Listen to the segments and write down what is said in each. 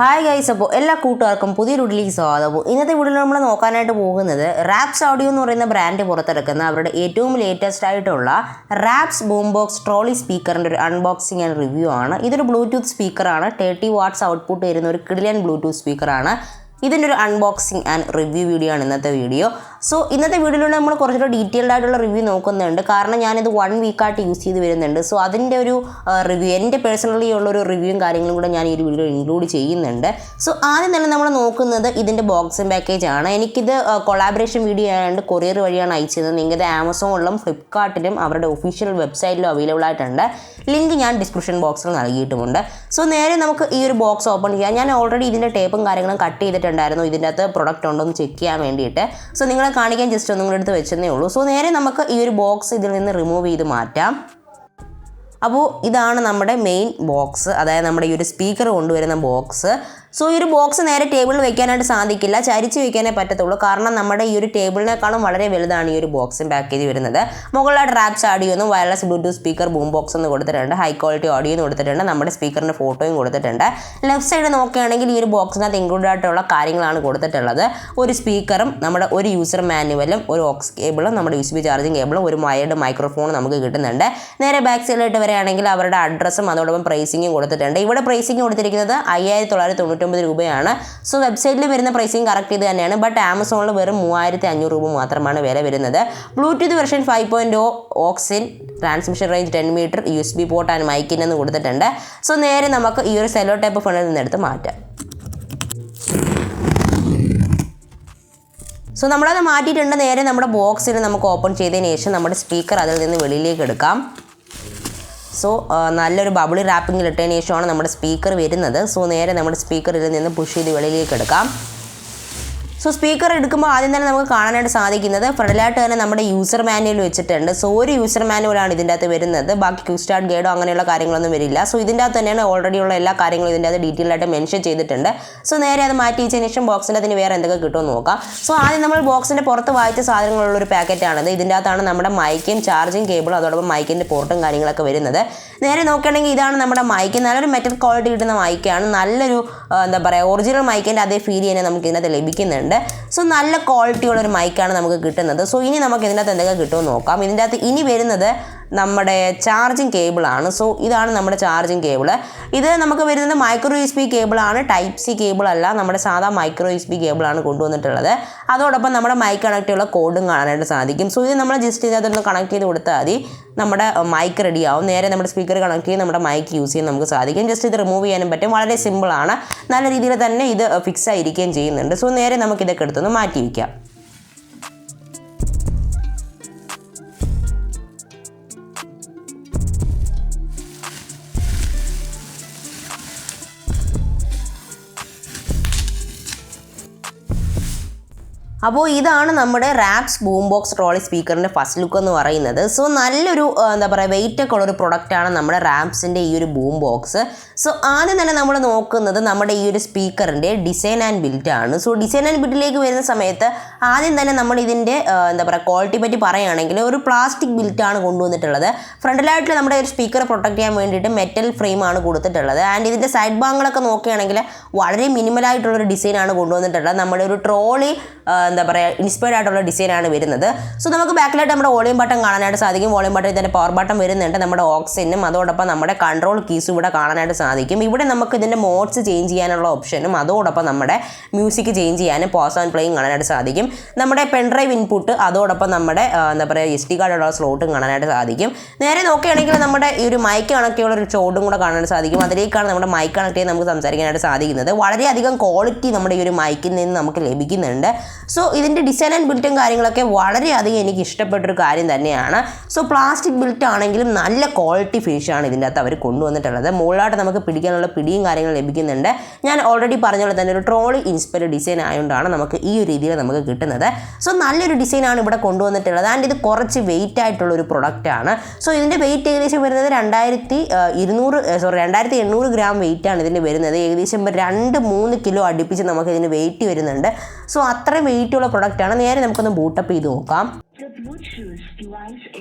Hi guys, അപ്പോൾ എല്ലാ കൂട്ടുകാർക്കും പുതിയൊരു വീഡിയോയിലേക്ക് സ്വാഗതം. ഇന്നത്തെ വീഡിയോയിൽ നമ്മൾ നോക്കാനായിട്ട് പോകുന്നത് റാപ്സ് ഓഡിയോ എന്ന് പറയുന്ന ബ്രാൻഡ് പുറത്തിറക്കുന്ന അവരുടെ ഏറ്റവും ലേറ്റസ്റ്റ് ആയിട്ടുള്ള റാപ്സ് ബൂംബോക്സ് ട്രോളി സ്പീക്കറിൻ്റെ ഒരു അൺബോക്സിങ് ആൻഡ് റിവ്യൂ ആണ്. ഇതൊരു ബ്ലൂടൂത്ത് സ്പീക്കറാണ്. 30 വാട്ട്സ് ഔട്ട്പുട്ട് വരുന്ന ഒരു കിടിലൻ ബ്ലൂടൂത്ത് സ്പീക്കറാണ്. ഇതിൻ്റെ ഒരു അൺബോക്സിങ് ആൻഡ് റിവ്യൂ വീഡിയോ ആണ് ഇന്നത്തെ വീഡിയോ. സോ ഇന്നത്തെ വീഡിയോയിലൂടെ നമ്മൾ കുറച്ചുകൂടെ ഡീറ്റെയിൽഡ് ആയിട്ടുള്ള റിവ്യൂ നോക്കുന്നുണ്ട്. കാരണം ഞാനിത് 1 വീക്കായിട്ട് യൂസ് ചെയ്ത് വരുന്നുണ്ട്. സോ അതിൻ്റെ ഒരു റിവ്യൂ, എൻ്റെ പേഴ്സണലി ഉള്ളൊരു റിവ്യൂവും കാര്യങ്ങളും കൂടെ ഞാൻ ഈ ഒരു വീഡിയോ ഇൻക്ലൂഡ് ചെയ്യുന്നുണ്ട്. സോ ആദ്യം തന്നെ നമ്മൾ നോക്കുന്നത് ഇതിൻ്റെ ബോക്സ് ആൻഡ് പാക്കേജ് ആണ്. എനിക്കിത് കൊളാബറേഷൻ വീഡിയോ ആയതുകൊണ്ട് കൊറിയർ വഴിയാണ് അയച്ചത്. നിങ്ങൾക്കത് ആമസോണിലും ഫ്ലിപ്കാർട്ടിലും അവരുടെ ഒഫീഷ്യൽ വെബ്സൈറ്റിലും അവൈലബിൾ ആയിട്ടുണ്ട്. ലിങ്ക് ഞാൻ ഡിസ്ക്രിപ്ഷൻ ബോക്സിൽ നൽകിയിട്ടുമുണ്ട്. സോ നേരെ നമുക്ക് ഈ ഒരു ബോക്സ് ഓപ്പൺ ചെയ്യാം. ഞാൻ ഓൾറെഡി ഇതിൻ്റെ ടേപ്പും കാര്യങ്ങളും കട്ട് ചെയ്തിട്ടുണ്ടായിരുന്നു, ഇതിൻ്റെ അകത്ത് പ്രൊഡക്റ്റ് ഉണ്ടോ എന്ന് ചെക്ക് ചെയ്യാൻ വേണ്ടിയിട്ട്. സോ നിങ്ങളെ കാണിക്കാൻ ജസ്റ്റ് ഒന്നും കൂടെ എടുത്ത് വെച്ചതേ ഉള്ളൂ. സോ നേരെ നമുക്ക് ഈ ഒരു ബോക്സ് ഇതിൽ നിന്ന് റിമൂവ് ചെയ്ത് മാറ്റാം. അപ്പോൾ ഇതാണ് നമ്മുടെ മെയിൻ ബോക്സ്, അതായത് നമ്മുടെ ഈ ഒരു സ്പീക്കർ കൊണ്ടുവരുന്ന ബോക്സ്. സോ ഈ ഒരു ബോക്സ് നേരെ ടേബിളിൽ വെക്കാനായിട്ട് സാധിക്കില്ല, ചരിച്ച് വെക്കാനേ പറ്റത്തുള്ളൂ. കാരണം നമ്മുടെ ഈ ഒരു ടേബിളിനേക്കാളും വളരെ വലുതാണ് ഈ ഒരു ബോക്സും പാക്കേജ് വരുന്നത്. മുകളിലായിട്ട് റാപ്സ് ഓഡിയോ എന്നും wireless Bluetooth speaker boom box എന്ന് കൊടുത്തിട്ടുണ്ട്. ഹൈ ക്വാളിറ്റി ഓഡിയോ എന്ന് കൊടുത്തിട്ടുണ്ട്. നമ്മുടെ സ്പീക്കറിൻ്റെ ഫോട്ടോയും കൊടുത്തിട്ടുണ്ട്. ലെഫ്റ്റ് സൈഡ് നോക്കുകയാണെങ്കിൽ ഈ ഒരു ബോക്സിനകത്ത് ഇൻക്ലൂഡ് ആയിട്ടുള്ള കാര്യങ്ങളാണ് കൊടുത്തിട്ടുള്ളത്. ഒരു സ്പീക്കറും നമ്മുടെ ഒരു യൂസർ മാനുവലും ഒരു ഓക്സ് കേബിളും നമ്മുടെ USB ചാർജിങ് കേബിളും ഒരു വയർഡ് മൈക്രോഫോണും നമുക്ക് കിട്ടുന്നുണ്ട്. നേരെ ബാക്ക് സൈഡിലായിട്ട് വരികയാണെങ്കിൽ അവരുടെ അഡ്രസ്സും അതോടൊപ്പം പ്രൈസിങ്ങും കൊടുത്തിട്ടുണ്ട്. ഇവിടെ പ്രൈസിങ് കൊടുത്തിരിക്കുന്നത് 5999 രൂപയാണ്. സോ വെബ്സൈറ്റിൽ വരുന്ന പ്രൈസിങ് കറക്റ്റ് ഇത് തന്നെയാണ്. ബട്ട് ആമസോണിൽ വെറും 3500 രൂപ മാത്രമാണ് വില വരുന്നത്. Bluetooth version 5.0 aux in, transmission range 10 metre, USB port and mic in എന്ന് കൊടുത്തിട്ടുണ്ട്. സോ നേരെ നമുക്ക് ഈ ഒരു സെല്ലോ ടൈപ്പ് ഫോണിൽ നിന്നെടുത്ത് മാറ്റാം. സോ നമ്മളത് മാറ്റിയിട്ടുണ്ട്. നേരെ നമ്മുടെ ബോക്സിൽ നമുക്ക് ഓപ്പൺ ചെയ്തതിന് ശേഷം നമ്മുടെ സ്പീക്കർ അതിൽ നിന്ന് വെളിയിലേക്ക് എടുക്കാം. സോ നല്ലൊരു ബബിളി റാപ്പിങ്ങിൽ ഇട്ടതിന് ശേഷമാണ് നമ്മുടെ സ്പീക്കർ വരുന്നത്. സോ നേരെ നമ്മുടെ സ്പീക്കർ ഇതിൽ നിന്ന് പുഷ് ചെയ്ത് വെളിയിലേക്ക് എടുക്കാം. സോ സ്പീക്കർ എടുക്കുമ്പോൾ ആദ്യം തന്നെ നമുക്ക് കാണാനായിട്ട് സാധിക്കുന്നത് ഫ്രണ്ടിലായിട്ട് തന്നെ നമ്മുടെ യൂസർ മാനുവൽ വെച്ചിട്ടുണ്ട്. സോ ഒരു യൂസർ മാനുവലാണ് ഇതിൻ്റെ അകത്ത് വരുന്നത്. ബാക്കി ക്വിക്ക് സ്റ്റാർട്ട് ഗൈഡോ അങ്ങനെയുള്ള കാര്യങ്ങളൊന്നും വരില്ല. സോ ഇതിൻ്റെ അകത്ത് തന്നെയാണ് ഓൾറെഡി ഉള്ള എല്ലാ കാര്യങ്ങളും ഇതിൻ്റെ അകത്ത് ഡീറ്റെയിൽ ആയിട്ട് മെൻഷൻ ചെയ്തിട്ടുണ്ട്. സോ നേരെ അത് മാറ്റി വെച്ചതിന് ശേഷം ബോക്സിൻ്റെ അതിന് വേറെ എന്തൊക്കെ കിട്ടുമെന്ന് നോക്കാം. സോ ആദ്യം നമ്മൾ ബോക്സിൻ്റെ പുറത്ത് വായിച്ച സാധനങ്ങളുള്ളൊരു പാക്കറ്റാണിത്. ഇതിൻ്റെ അകത്താണ് നമ്മുടെ മൈക്കും ചാർജിങ് കേബിളും അതോടൊപ്പം മൈക്കിൻ്റെ പോർട്ടും കാര്യങ്ങളൊക്കെ വരുന്നത്. നേരെ നോക്കുകയാണെങ്കിൽ ഇതാണ് നമ്മുടെ മൈക്ക്. നല്ലൊരു മെറ്റൽ ക്വാളിറ്റി കിട്ടുന്ന മൈക്കാണ്. നല്ലൊരു എന്താ പറയുക, ഒറിജിനൽ മൈക്കിൻ്റെ അതേ ഫീൽ തന്നെ നമുക്ക് ഇതിനകത്ത് ലഭിക്കുന്നുണ്ട്. സോ നല്ല ക്വാളിറ്റിയുള്ളൊരു മൈക്കാണ് നമുക്ക് കിട്ടുന്നത്. സോ ഇനി നമുക്ക് ഇതിനകത്ത് എന്തൊക്കെ കിട്ടുമെന്ന് നോക്കാം. ഇതിൻ്റെ അകത്ത് ഇനി വരുന്നത് നമ്മുടെ ചാർജിങ് കേബിളാണ്. സോ ഇതാണ് നമ്മുടെ ചാർജിങ് കേബിള്. ഇത് നമുക്ക് വരുന്നത് മൈക്രോ USB കേബിളാണ്, ടൈപ്പ് C കേബിൾ അല്ല. നമ്മുടെ സാധാ മൈക്രോ USB കേബിളാണ് കൊണ്ടുവന്നിട്ടുള്ളത്. അതോടൊപ്പം നമ്മുടെ മൈക്ക് കണക്ട് ചെയ്യുന്ന കോഡും കാണാനായിട്ട് സാധിക്കും. സോ ഇത് നമ്മൾ ജസ്റ്റ് ഇതിനകത്തൊന്ന് കണക്ട് ചെയ്ത് കൊടുത്താൽ മതി, നമ്മുടെ മൈക്ക് റെഡി ആവും. നേരെ നമ്മുടെ സ്പീക്കർ കണക്ട് ചെയ്ത് നമ്മുടെ മൈക്ക് യൂസ് ചെയ്യാൻ നമുക്ക് സാധിക്കും. ജസ്റ്റ് ഇത് റിമൂവ് ചെയ്യാനും പറ്റും. വളരെ സിമ്പിളാണ്. നല്ല രീതിയിൽ തന്നെ ഇത് ഫിക്സ് ആയിരിക്കുകയും ചെയ്യുന്നുണ്ട്. സോ നേരെ നമുക്ക് ഇതൊക്കെ എടുത്തൊന്ന് മാറ്റി വയ്ക്കാം. അപ്പോൾ ഇതാണ് നമ്മുടെ റാപ്സ് ബൂംബോക്സ് ട്രോളി സ്പീക്കറിൻ്റെ ഫസ്റ്റ് ലുക്ക് എന്ന് പറയുന്നത്. സോ നല്ലൊരു എന്താ പറയുക, വെയിറ്റൊക്കെ ഉള്ളൊരു പ്രൊഡക്റ്റാണ് നമ്മുടെ റാപ്സിൻ്റെ ഈ ഒരു ബൂം ബോക്സ്. സോ ആദ്യം തന്നെ നമ്മൾ നോക്കുന്നത് നമ്മുടെ ഈ ഒരു സ്പീക്കറിൻ്റെ ഡിസൈൻ ആൻഡ് ബിൽഡ് ആണ്. സോ ഡിസൈൻ ആൻഡ് ബിൽഡിലേക്ക് വരുന്ന സമയത്ത് ആദ്യം തന്നെ നമ്മൾ ഇതിൻ്റെ എന്താ പറയുക ക്വാളിറ്റി പറ്റി പറയുകയാണെങ്കിൽ ഒരു പ്ലാസ്റ്റിക് ബിൽറ്റാണ് കൊണ്ടുവന്നിട്ടുള്ളത്. ഫ്രണ്ടിലായിട്ട് നമ്മുടെ ഒരു സ്പീക്കർ പ്രൊട്ടക്ട് ചെയ്യാൻ വേണ്ടിയിട്ട് മെറ്റൽ ഫ്രെയിമാണ് കൊടുത്തിട്ടുള്ളത്. ആൻഡ് ഇതിൻ്റെ സൈഡ് ഭാഗങ്ങളൊക്കെ നോക്കുകയാണെങ്കിൽ വളരെ മിനിമലായിട്ടുള്ളൊരു ഡിസൈനാണ് കൊണ്ടുവന്നിട്ടുള്ളത്. നമ്മുടെ ഒരു ട്രോളി എന്താ പറയുക ഇൻസ്പയർഡ് ആയിട്ടുള്ള ഡിസൈനാണ് വരുന്നത്. സോ നമുക്ക് ബാക്കിലായിട്ട് നമ്മുടെ വോളിയം ബട്ടൺ കാണാനായിട്ട് സാധിക്കും. വോളിയം ബട്ടൺ ഇതിൻ്റെ പവർ ബട്ടൺ വരുന്നുണ്ട്. നമ്മുടെ ഓക്സിനും അതോടൊപ്പം നമ്മുടെ കൺട്രോൾ കീസും ഇവിടെ കാണാനായിട്ട് സാധിക്കും. ഇവിടെ നമുക്ക് ഇതിൻ്റെ മോഡ്സ് ചേഞ്ച് ചെയ്യാനുള്ള ഓപ്ഷനും അതോടൊപ്പം നമ്മുടെ മ്യൂസിക് ചേഞ്ച് ചെയ്യാനും പോസ് ആൻഡ് പ്ലേയും കാണാനായിട്ട് സാധിക്കും. നമ്മുടെ പെൻഡ്രൈവ് ഇൻപുട്ട് അതോടൊപ്പം നമ്മുടെ എന്താ പറയുക SD കാർഡുള്ള സ്ലോട്ടും കാണാനായിട്ട് സാധിക്കും. നേരെ നോക്കുകയാണെങ്കിൽ നമ്മുടെ ഈ ഒരു മൈക്ക് കണക്ട് ചെയ്യുന്ന ഒരു ചോടും കൂടെ കാണാനായിട്ട് സാധിക്കും. അതിലേക്കാണ് നമ്മുടെ മൈക്ക് കണക്ട് ചെയ്ത് നമുക്ക് സംസാരിക്കാനായിട്ട് സാധിക്കുന്നത്. വളരെയധികം ക്വാളിറ്റി നമ്മുടെ ഈ ഒരു മൈക്കിൽ നിന്ന് നമുക്ക് ലഭിക്കുന്നുണ്ട്. സോ ഇതിൻ്റെ ഡിസൈൻ ആൻഡ് ബിൽറ്റും കാര്യങ്ങളൊക്കെ വളരെയധികം എനിക്ക് ഇഷ്ടപ്പെട്ടൊരു കാര്യം തന്നെയാണ്. സോ പ്ലാസ്റ്റിക് ബിൽറ്റ് ആണെങ്കിലും നല്ല ക്വാളിറ്റി ഫിനിഷാണ് ഇതിൻ്റെ അകത്ത് അവർ കൊണ്ടുവന്നിട്ടുള്ളത്. മുകളിലായിട്ട് നമുക്ക് പിടിക്കാനുള്ള പിടിയും കാര്യങ്ങളും ലഭിക്കുന്നുണ്ട്. ഞാൻ ഓൾറെഡി പറഞ്ഞ പോലെ തന്നെ ഒരു ട്രോളി ഇൻസ്പയർഡ് ഡിസൈൻ ആയതുകൊണ്ടാണ് നമുക്ക് ഈ ഒരു രീതിയിൽ നമുക്ക് കിട്ടുന്നത്. സോ നല്ലൊരു ഡിസൈനാണ് ഇവിടെ കൊണ്ടുവന്നിട്ടുള്ളത്. ആൻഡ് ഇത് കുറച്ച് വെയിറ്റ് ആയിട്ടുള്ളൊരു പ്രൊഡക്റ്റാണ്. സോ ഇതിൻ്റെ വെയിറ്റ് ഏകദേശം വരുന്നത് 2800 ഗ്രാം വെയിറ്റാണ് ഇതിൻ്റെ വരുന്നത്. ഏകദേശം 2-3 കിലോ അടുപ്പിച്ച് നമുക്ക് ഇതിന് വെയിറ്റ് വരുന്നുണ്ട്. സോ അത്രയും വെയിറ്റുള്ള പ്രൊഡക്റ്റാണ്. നേരെ നമുക്കൊന്ന് ബൂട്ടപ്പ് ചെയ്ത് നോക്കാം.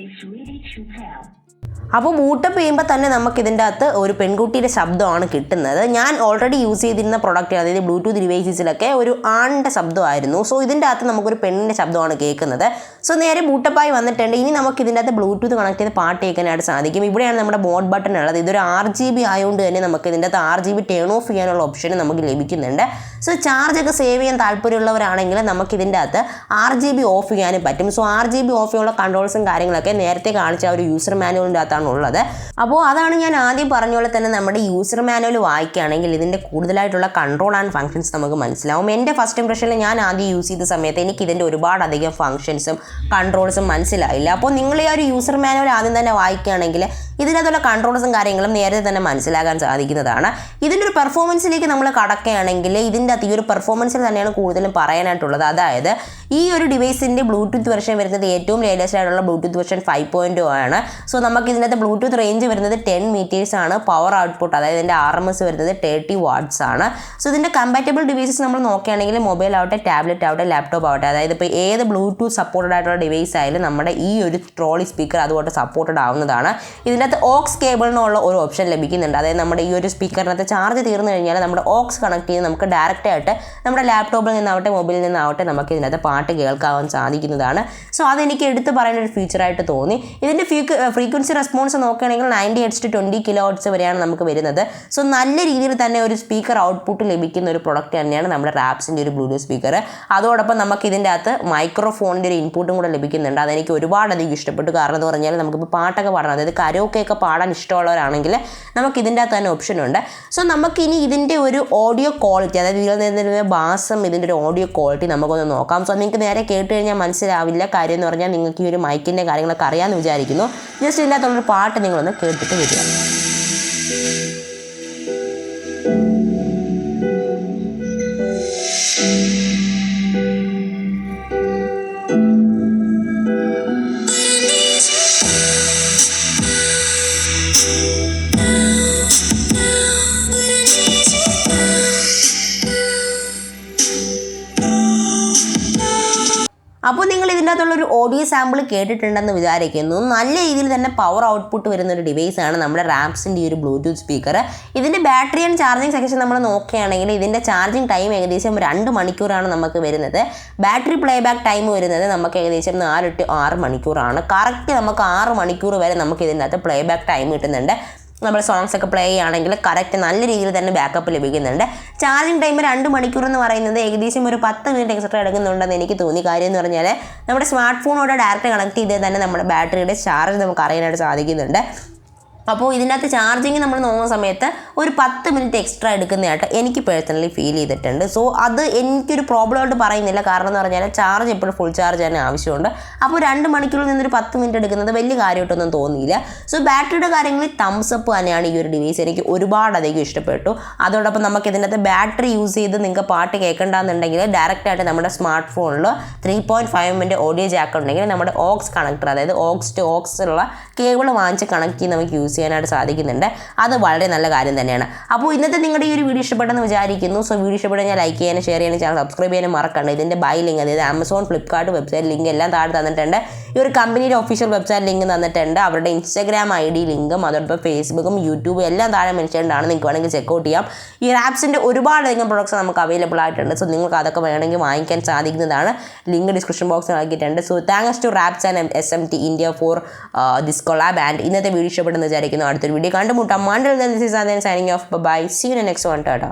അപ്പോൾ ബൂട്ടപ്പ് ചെയ്യുമ്പോൾ തന്നെ നമുക്ക് ഇതിൻ്റെ അകത്ത് ഒരു പെൺകുട്ടിയുടെ ശബ്ദമാണ് കിട്ടുന്നത്. ഞാൻ ഓൾറെഡി യൂസ് ചെയ്തിരുന്ന പ്രൊഡക്റ്റ്, അതായത് ബ്ലൂടൂത്ത് ഡിവൈസസിലൊക്കെ ഒരു ആണിൻ്റെ ശബ്ദമായിരുന്നു. സോ ഇതിൻ്റെ അകത്ത് നമുക്കൊരു പെണ്ണിൻ്റെ ശബ്ദമാണ് കേൾക്കുന്നത്. സോ നേരെ ബൂട്ടപ്പായി വന്നിട്ടുണ്ട്. ഇനി നമുക്ക് ഇതിൻ്റെ അകത്ത് ബ്ലൂടൂത്ത് കണക്ട് ചെയ്ത് പാട്ട് കേൾക്കാനായിട്ട് സാധിക്കും. ഇവിടെയാണ് നമ്മുടെ മോഡ് ബട്ടൺ ഉള്ളത്. ഇതൊരു RGB ആയതുകൊണ്ട് തന്നെ നമുക്ക് ഇതിൻ്റെ അകത്ത് RGB ടേൺ ഓഫ് ചെയ്യാനുള്ള ഓപ്ഷൻ നമുക്ക് ലഭിക്കുന്നുണ്ട്. സോ ചാർജൊക്കെ സേവ് ചെയ്യാൻ താല്പര്യമുള്ളവരാണെങ്കിൽ നമുക്ക് ഇതിൻ്റെ അകത്ത് RGB ഓഫ് ചെയ്യാനും പറ്റും. സോ RGB ഓഫ് ചെയ്യാനുള്ള കൺട്രോൾസും കാര്യങ്ങളൊക്കെ നേരത്തെ കാണിച്ച ഒരു യൂസർ മാനുവലിൻ്റെ അകത്താണ് ഉള്ളത്. അപ്പോൾ അതാണ് ഞാൻ ആദ്യം പറഞ്ഞ പോലെ തന്നെ നമ്മുടെ യൂസർ മാനുവൽ വായിക്കുകയാണെങ്കിൽ ഇതിൻ്റെ കൂടുതലായിട്ടുള്ള കൺട്രോൾ ആൻഡ് ഫങ്ഷൻസ് നമുക്ക് മനസ്സിലാവും. എൻ്റെ ഫസ്റ്റ് ഇംപ്രഷനിൽ ഞാൻ ആദ്യം യൂസ് ചെയ്ത സമയത്ത് എനിക്ക് ഇതിൻ്റെ ഒരുപാടധികം ഫങ്ഷൻസും കൺട്രോൾസും മനസ്സിലായില്ല. അപ്പോൾ നിങ്ങൾ ഈ ഒരു യൂസർ മാനുവൽ ആദ്യം തന്നെ വായിക്കുകയാണെങ്കിൽ ഇതിനകത്തുള്ള കൺട്രോൾസും കാര്യങ്ങളും നേരത്തെ തന്നെ മനസ്സിലാക്കാൻ സാധിക്കുന്നതാണ്. ഇതിൻ്റെ ഒരു പെർഫോമൻസിലേക്ക് നമ്മൾ കടക്കുകയാണെങ്കിൽ ഇതിൻ്റെ അകത്ത് ഈ ഒരു പെർഫോമൻസിൽ തന്നെയാണ് കൂടുതലും പറയാനായിട്ടുള്ളത്. അതായത് ഈ ഒരു ഡിവൈസിൻ്റെ ബ്ലൂടൂത്ത് വെർഷൻ വരുന്നത് ഏറ്റവും ലേറ്റസ്റ്റ് ആയിട്ടുള്ള ബ്ലൂടൂത്ത് വെർഷൻ 5.0 ആണ്. സോ നമുക്ക് ഇതിനകത്ത് ബ്ലൂടൂത്ത് റേഞ്ച് വരുന്നത് 10 മീറ്റേഴ്സ് ആണ്. പവർ ഔട്ട്പുട്ട് അതായത് ഇതിൻ്റെ RMS വരുന്നത് 30 വാട്ട്സ് ആണ്. സോ ഇതിൻ്റെ കമ്പാറ്റബിൾ ഡിവൈസസ് നമ്മൾ നോക്കുകയാണെങ്കിൽ മൊബൈൽ ആവട്ടെ, ടാബ്ലറ്റ് ആവട്ടെ, ലാപ്ടോപ്പ് ആവട്ടെ, അതായത് ഇപ്പോൾ ഏത് ബ്ലൂടൂത്ത് സപ്പോർട്ടഡ് ആയിട്ടുള്ള ഡിവൈസ് ആയാലും നമ്മുടെ ഈ ഒരു ട്രോളി സ്പീക്കർ അതുകൊണ്ട് സപ്പോർട്ടഡ് ആവുന്നതാണ്. ഇതിനകത്ത് ഓക്സ് കേബിളിനുള്ള ഒരു ഓപ്ഷൻ ലഭിക്കുന്നുണ്ട്. അതായത് നമ്മുടെ ഈ ഒരു സ്പീക്കറിനകത്ത് ചാർജ് തീർന്നു കഴിഞ്ഞാൽ നമ്മുടെ ഓക്സ് കണക്ട് ചെയ്ത് നമുക്ക് ഡയറക്റ്റ് ആയിട്ട് നമ്മുടെ ലാപ്ടോപ്പിൽ നിന്നാവട്ടെ മൊബൈലിൽ നിന്നാവട്ടെ നമുക്ക് ഇതിനകത്ത് പാട്ട് കേൾക്കാൻ സാധിക്കുന്നതാണ്. സോ അതെനിക്ക് എടുത്ത് പറയുന്ന ഒരു ഫീച്ചറായിട്ട് തോന്നി. ഇതിൻ്റെ ഫ്രീക്വൻസി റെസ്പോൺസ് നോക്കുകയാണെങ്കിൽ 90 Hz to 20 kHz വരെയാണ് നമുക്ക് വരുന്നത്. സോ നല്ല രീതിയിൽ തന്നെ ഒരു സ്പീക്കർ ഔട്ട്പുട്ട് ലഭിക്കുന്ന ഒരു പ്രൊഡക്റ്റ് തന്നെയാണ് നമ്മുടെ റാപ്സിൻ്റെ ഒരു ബ്ലൂടൂത്ത് സ്പീക്കർ. അതോടൊപ്പം നമുക്ക് ഇതിൻ്റെ അകത്ത് മൈക്രോഫോണിൻ്റെ ഒരു ഇൻപുട്ടും കൂടെ ലഭിക്കുന്നുണ്ട്. അതെനിക്ക് ഒരുപാടധികം ഇഷ്ടപ്പെട്ടു. കാരണം എന്ന് പറഞ്ഞാൽ നമുക്കിപ്പോൾ പാട്ടൊക്കെ പാടണം, അതായത് കരോക്കെയൊക്കെ പാടാൻ ഇഷ്ടമുള്ളവരാണെങ്കിൽ നമുക്ക് ഇതിൻ്റെ അകത്ത് തന്നെ ഓപ്ഷനുണ്ട്. സോ നമുക്കിനി ഇതിൻ്റെ ഒരു ഓഡിയോ ക്വാളിറ്റി, അതായത് ഇതിൽ നിന്ന് ബാസും ഇതിൻ്റെ ഒരു ഓഡിയോ ക്വാളിറ്റി നമുക്കൊന്ന് നോക്കാം. സോ നിങ്ങൾക്ക് നേരെ കേട്ട് കഴിഞ്ഞാൽ മനസ്സിലാവില്ല. കാര്യം എന്ന് പറഞ്ഞാൽ നിങ്ങൾക്ക് ഈ ഒരു മൈക്കിൻ്റെ കാര്യങ്ങളൊക്കെ അറിയാമെന്ന് വിചാരിക്കുന്നു. ജസ്റ്റ് ഇതിൻ്റെ അകത്തുള്ളൊരു പാട്ട് നിങ്ങളൊന്ന് കേട്ടിട്ട് വരിക. അപ്പോൾ നിങ്ങൾ ഇതിൻ്റെ അകത്തുള്ളൊരു ഓഡിയോ സാമ്പിൾ കേട്ടിട്ടുണ്ടെന്ന് വിചാരിക്കുന്നു. നല്ല രീതിയിൽ തന്നെ പവർ ഔട്ട്പുട്ട് വരുന്നൊരു ഡിവൈസാണ് നമ്മുടെ റാപ്സിൻ്റെ ഈ ഒരു ബ്ലൂടൂത്ത് സ്പീക്കർ. ഇതിൻ്റെ ബാറ്ററി ആൻഡ് ചാർജിങ് സെക്ഷൻ നമ്മൾ നോക്കുകയാണെങ്കിൽ ഇതിൻ്റെ ചാർജിങ് ടൈം ഏകദേശം 2 മണിക്കൂറാണ് നമുക്ക് വരുന്നത്. ബാറ്ററി പ്ലേ ബാക്ക് ടൈം വരുന്നത് നമുക്ക് ഏകദേശം 4 to 6 മണിക്കൂറാണ്. കറക്റ്റ് നമുക്ക് 6 മണിക്കൂർ വരെ നമുക്ക് ഇതിൻ്റെ അകത്ത് പ്ലേ ബാക്ക് ടൈം കിട്ടുന്നുണ്ട്. നമ്മൾ സോങ്സ് ഒക്കെ പ്ലേ ചെയ്യുകയാണെങ്കിൽ കറക്റ്റ് നല്ല രീതിയിൽ തന്നെ ബാക്കപ്പ് ലഭിക്കുന്നുണ്ട്. ചാർജിങ് ടൈം 2 മണിക്കൂർ എന്ന് പറയുന്നത് ഏകദേശം ഒരു 10 മിനിറ്റ് എക്സ്ട്രാ എടുക്കുന്നുണ്ടെന്ന് എനിക്ക് തോന്നി. കാര്യം എന്ന് പറഞ്ഞാൽ നമ്മുടെ സ്മാർട്ട് ഫോണോട് ഡയറക്റ്റ് കണക്ട് ചെയ്ത് തന്നെ നമ്മുടെ ബാറ്ററിയുടെ ചാർജ് നമുക്ക് അറിയാനായിട്ട് സാധിക്കുന്നുണ്ട്. അപ്പോൾ ഇതിനകത്ത് ചാർജിങ് നമ്മൾ നോക്കുന്ന സമയത്ത് ഒരു 10 മിനിറ്റ് എക്സ്ട്രാ എടുക്കുന്നതായിട്ട് എനിക്ക് പേഴ്സണലി ഫീൽ ചെയ്തിട്ടുണ്ട്. സോ അത് എനിക്കൊരു പ്രോബ്ലം ആയിട്ട് പറയുന്നില്ല. കാരണം എന്ന് പറഞ്ഞാൽ ചാർജ് എപ്പോഴും ഫുൾ ചാർജ് തന്നെ ആവശ്യമുണ്ട്. അപ്പോൾ 2 മണിക്കൂറിൽ നിന്നൊരു 10 മിനിറ്റ് എടുക്കുന്നത് വലിയ കാര്യമായിട്ടൊന്നും തോന്നിയില്ല. സോ ബാറ്ററിയുടെ കാര്യങ്ങളിൽ തംസ് അപ്പ് തന്നെയാണ് ഈ ഒരു ഡിവൈസ്. എനിക്ക് ഒരുപാടധികം ഇഷ്ടപ്പെട്ടു. അതോടൊപ്പം നമുക്ക് ഇതിനകത്ത് ബാറ്ററി യൂസ് ചെയ്ത് നിങ്ങൾക്ക് പാട്ട് കേൾക്കേണ്ടെന്നുണ്ടെങ്കിൽ ഡയറക്റ്റായിട്ട് നമ്മുടെ സ്മാർട്ട് ഫോണിൽ 3.5mm ഓഡിയോ ജാക്ക് ഉണ്ടെങ്കിൽ നമ്മുടെ ഓക്സ് കണക്ടർ, അതായത് ഓക്സ് ടു ഓക്സ് ഉള്ള കേബിൾ വാങ്ങിച്ച് കണക്ട് ചെയ്ത് നമുക്ക് യൂസ് ചെയ്യാനായിട്ട് സാധിക്കുന്നുണ്ട്. അത് വളരെ നല്ല കാര്യം തന്നെയാണ്. അപ്പോൾ ഇന്നത്തെ നിങ്ങളുടെ ഈ ഒരു വീഡിയോ ഇഷ്ടപ്പെട്ടെന്ന് വിചാരിക്കുന്നു. സോ വീഡിയോ ഇഷ്ടപ്പെട്ടാൽ ഞാൻ ലൈക്ക് ചെയ്യാനും ഷെയർ ചെയ്യാനും ചാനൽ സബ്സ്ക്രൈബ് ചെയ്യാനും മറക്കണ്ട. ഇതിൻ്റെ ബൈ ലിങ്ക്, അതായത് ആമസോൺ, ഫ്ലിപ്കാർട്ട് വെബ്സൈറ്റ് ലിങ്ക് എല്ലാം താഴെ തന്നിട്ടുണ്ട്. ഈ ഒരു കമ്പനിയുടെ ഒഫീഷ്യൽ വെബ്സൈറ്റ് ലിങ്ക് തന്നിട്ടുണ്ട്. അവരുടെ ഇൻസ്റ്റാഗ്രാം ID ലിങ്കും അതോടൊപ്പം ഫേസ്ബുക്കും യൂട്യൂബും എല്ലാം താഴെ മെൻഷൻ ആണ്. നിങ്ങൾക്ക് വേണമെങ്കിൽ ചെക്കൗട്ട് ചെയ്യാം. ഈ റാപ്സിൻ്റെ ഒരുപാടധികം പ്രൊഡക്ട്സ് നമുക്ക് അവൈലബിൾ ആയിട്ടുണ്ട്. സോ നിങ്ങൾക്ക് അതൊക്കെ വേണമെങ്കിൽ വാങ്ങിക്കാൻ സാധിക്കുന്നതാണ്. ലിങ്ക് ഡിസ്ക്രിപ്ഷൻ ബോക്സിൽ നൽകിയിട്ടുണ്ട്. So thanks to Raps and SMT India for this collab. And ഇന്നത്തെ വീഡിയോ ഇഷ്ടപ്പെട്ടെന്ന് വിചാരിക്കുന്നു. അടുത്തൊരു വീഡിയോ കണ്ടുമുട്ടാം. Until then, this is Adhan signing off. Bye bye. See you in the next one. Tada.